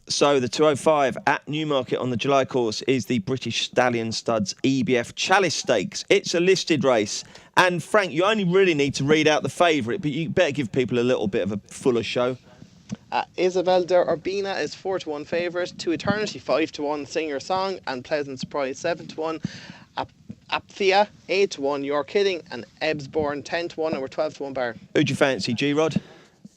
So the 205 at Newmarket on the July course is the British Stallion Studs EBF Chalice Stakes. It's a listed race. And Frank, you only really need to read out the favourite, but you better give people a little bit of a fuller show. Isabel de Urbina is 4-1 favourite. To Eternity 5-1. Singer Song and Pleasant Surprise 7-1. Apthea 8-1. You're Kidding and Ebbsbourne 10-1, and we're 12-1 bar. Who'd you fancy, G-Rod?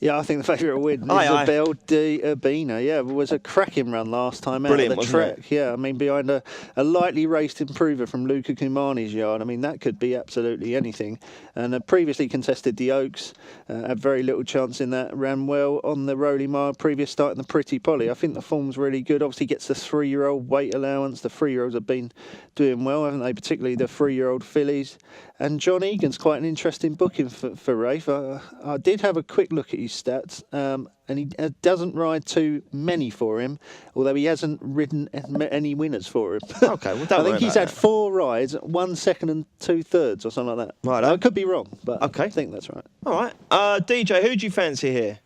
Yeah, I think the favourite will win. Isabel de Urbina, yeah, it was a cracking run last time out of the track. It? Yeah, I mean, behind a lightly raced improver from Luca Cumani's yard. I mean, that could be absolutely anything. And previously contested the Oaks, had very little chance in that. Ran well on the Rolly Mile, previous start in the Pretty Polly. I think the form's really good. Obviously gets the 3-year-old weight allowance. The 3-year-olds have been doing well, haven't they? Particularly the 3-year-old fillies. And John Egan's quite an interesting booking for Rafe. I did have a quick look at his stats, and he doesn't ride too many for him, although he hasn't ridden any winners for him. Okay, well, don't I think he's had 4 rides, 1 second and 2 thirds or something like that. Right, I could be wrong, but okay. I think that's right. All right. DJ, who do you fancy here?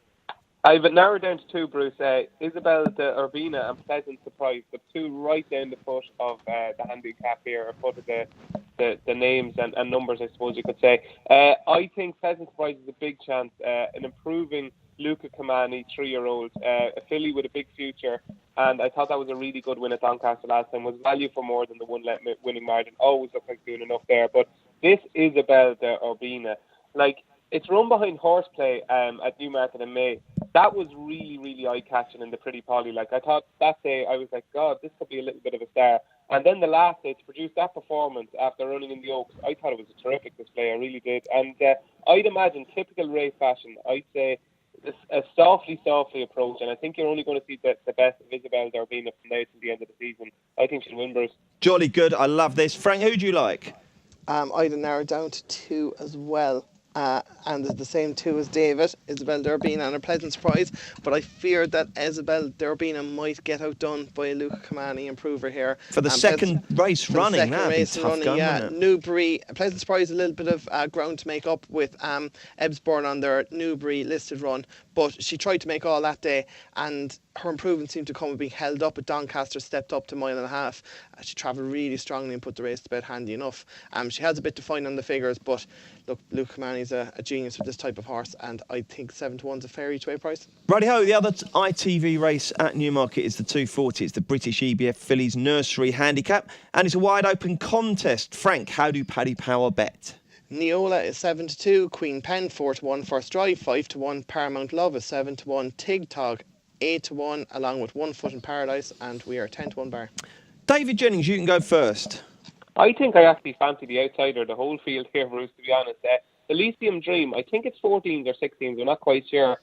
I've narrowed down to 2, Bruce. Isabel de Urbina and Pleasant Surprise, the 2 right down the foot of the handicap here, or foot of the names and numbers, I suppose you could say. I think Pleasant Surprise is a big chance. An improving Luca Cumani, 3-year-old, a filly with a big future, and I thought that was a really good win at Doncaster last time. Was value for more than the 1 winning margin. Always looked like doing enough there. But this Isabel de Urbina, it's run behind Horseplay at Newmarket in May. That was really, really eye-catching in the Pretty Polly. I thought that day, I was like, God, this could be a little bit of a star. And then the last day, to produce that performance after running in the Oaks, I thought it was a terrific display. I really did. And I'd imagine, typical race fashion, I'd say a softly approach. And I think you're only going to see the best of Isabel de Urbina from now to the end of the season. I think she'll win, Bruce. Jolly good. I love this. Frank, who do you like? I'd narrow down to 2 as well. And the same 2 as David, Isabel de Urbina and a Pleasant Surprise, but I fear that Isabel de Urbina might get outdone by a Luca Cumani improver here. For the second race running, that'd be tough going, yeah. Newbury, Pleasant Surprise, a little bit of ground to make up with Ebbsbourne on their Newbury listed run, but she tried to make all that day, and her improvements seemed to come with being held up at Doncaster, stepped up to 1.5 miles. She travelled really strongly and put the race to bed handy enough. She has a bit to find on the figures, but look, Luke Cumani's a genius with this type of horse, and I think 7-1's a fair each way price. Righty-ho, the other ITV race at Newmarket is the 240. It's the British EBF Fillies Nursery Handicap, and it's a wide-open contest. Frank, how do Paddy Power bet? Neola is 7-2, Queen Pen 4-1, First Drive 5-1, Paramount Love is 7-1, Tig Tog 8-1, along with 1 Foot in Paradise, and we are 10-1 bar. David Jennings, you can go first. I think I actually fancy the outsider, the whole field here, Bruce, to be honest. Elysium Dream, I think it's 14s or 16s, we're not quite sure.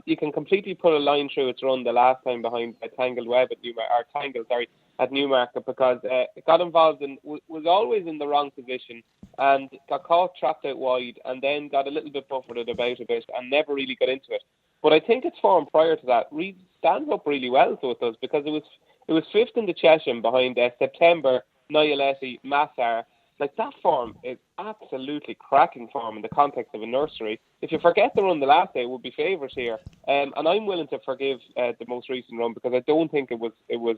You can completely put a line through its run the last time behind Tangled Web at Newmarket, because it got involved and was always in the wrong position and got caught trapped out wide, and then got a little bit buffeted about a bit and never really got into it. But I think its form prior to that stands up really well, so it does, because it was 5th in the Chesham behind September, Nialetti, Massar. That form is absolutely cracking form in the context of a nursery. If you forget the run the last day, it would be favourite here. And I'm willing to forgive the most recent run, because I don't think it was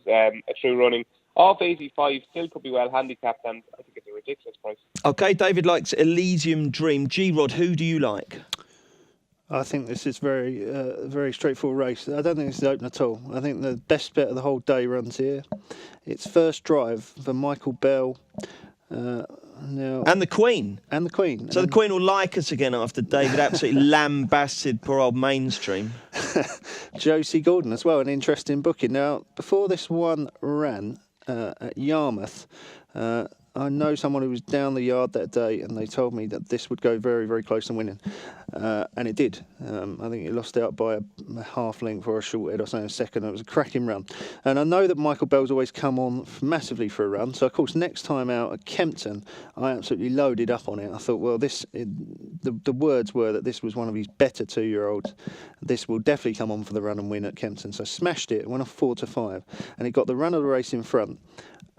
a true running. Off 85, still could be well handicapped, and I think it's a ridiculous price. Okay, David likes Elysium Dream. G-Rod, who do you like? I think this is very straightforward race. I don't think this is open at all. I think the best bet of the whole day runs here. It's First Drive for Michael Bell. And the Queen. So the Queen will like us again after David absolutely lambasted poor old Mainstream. Josie Gordon as well, an interesting booking. Now, before this one ran at Yarmouth, I know someone who was down the yard that day, and they told me that this would go very, very close to winning. And it did. I think it lost out by a half length or a short head or something, a second. It was a cracking run. And I know that Michael Bell's always come on massively for a run. So, of course, next time out at Kempton, I absolutely loaded up on it. I thought, well, the words were that this was one of his better 2-year-olds. This will definitely come on for the run and win at Kempton. So I smashed it, went off 4-5, and it got the run of the race in front.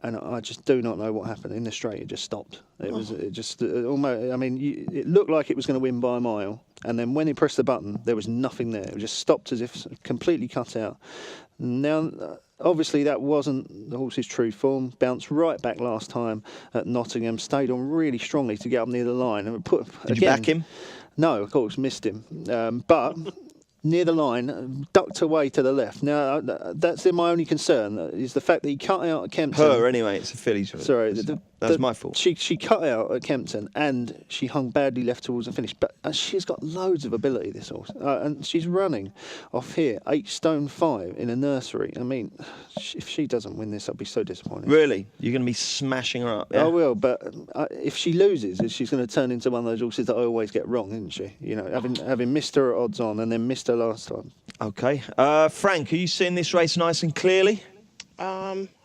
and I just do not know what happened in the straight. It just stopped. It just almost. I mean, it looked like it was going to win by a mile, and then when he pressed the button, there was nothing there. It just stopped as if completely cut out. Now, obviously, that wasn't the horse's true form. Bounced right back last time at Nottingham. Stayed on really strongly to get up near the line, and Did you back him? No, of course, missed him. But near the line, ducked away to the left. Now, that's my only concern, is the fact that he cut out at Kempton. Her, anyway, it's a filly. Sorry. That's my fault. She cut out at Kempton and she hung badly left towards the finish. But she's got loads of ability, this horse. And she's running off here, 8 stone 5 in a nursery. I mean, if she doesn't win this, I'll be so disappointed. Really? You're going to be smashing her up? Yeah? I will, but if she loses, she's going to turn into one of those horses that I always get wrong, isn't she? You know, having missed her at odds on and then missed her last time. Okay. Frank, are you seeing this race nice and clearly?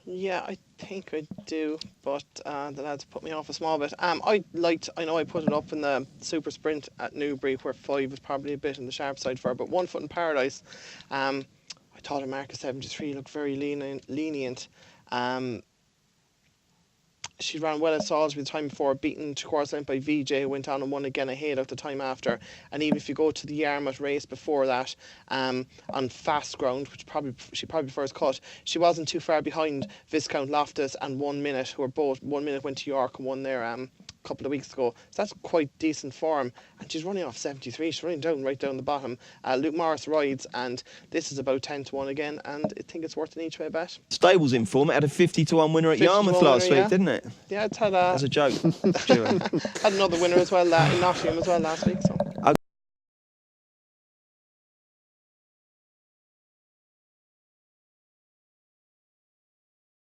Yeah, I think I do, but the lads put me off a small bit. I know I put it up in the Super Sprint at Newbury, where 5 was probably a bit on the sharp side for her, but 1 Foot in Paradise, I thought a mark of 73 looked very lenient. She ran well at Salisbury the time before, beaten to quarter length by VJ, went on and won again ahead of the time after. And even if you go to the Yarmouth race before that, on fast ground, which she probably prefers cut, she wasn't too far behind Viscount Loftus and 1 Minute, who were both 1 Minute went to York and won there a couple of weeks ago. So that's quite decent form. And she's running off 73. She's running right down the bottom. Luke Morris rides, and this is about 10-1 again, and I think it's worth an each way bet. Stable's in form. It had a 50-1 winner at Yarmouth last week, didn't it? Yeah, it's had as a joke. had another winner as well in Nottingham as well last week. So.